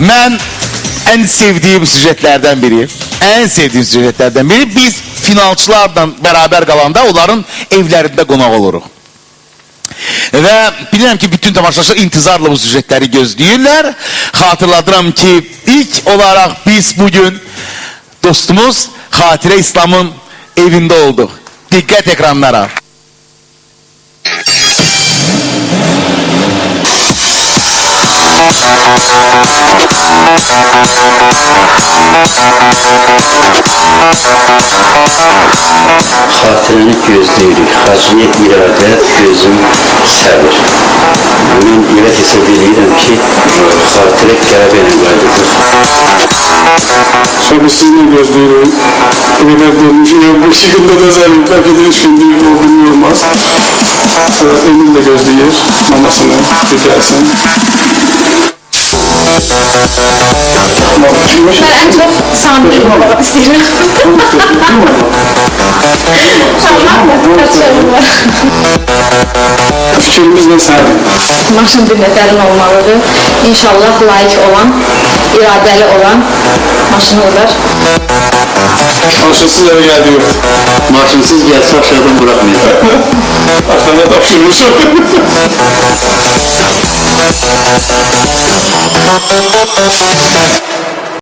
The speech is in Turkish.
Mən en sevdiğim süjetlerden biri. En sevdiğim süjetlerden biri. Biz finalçılarla beraber kalanda onların evlerinde qonaq oluruq. Ve bilirəm ki, bütün tamaşaçılar intizarla bu süjetleri gözləyirlər. Hatırladıram ki, ilk olarak biz bugün dostumuz Xatirə İslam'ın evinde olduq. Diqqət ekranlara. Xatirəni gözləyirik. Hacniyyət, iradə, gözüm, səbir. Mən elə hesab edirəm ki, xatirə qələbə ilə qayıdacaq. Sabırsızlığı gözlüyorum. Bu şekilde de zaten takdir düşündüğüm olduğunu olmaz. Emin de gözlüyor. Mamasını çekersin. Ben en çok Sami'yi olmak istiyorum. Tamam mı? Kaçıyorum ben. Fikrimiz ne sen? Maşın bir neferin olmalıdır. İnşallah layık olan, iradeli olan maşın olur. Maşınsız eve geldi yok. Maşınsız gəlsə aşağıdan bırakmayacaq. Arkanda tapşırmışım.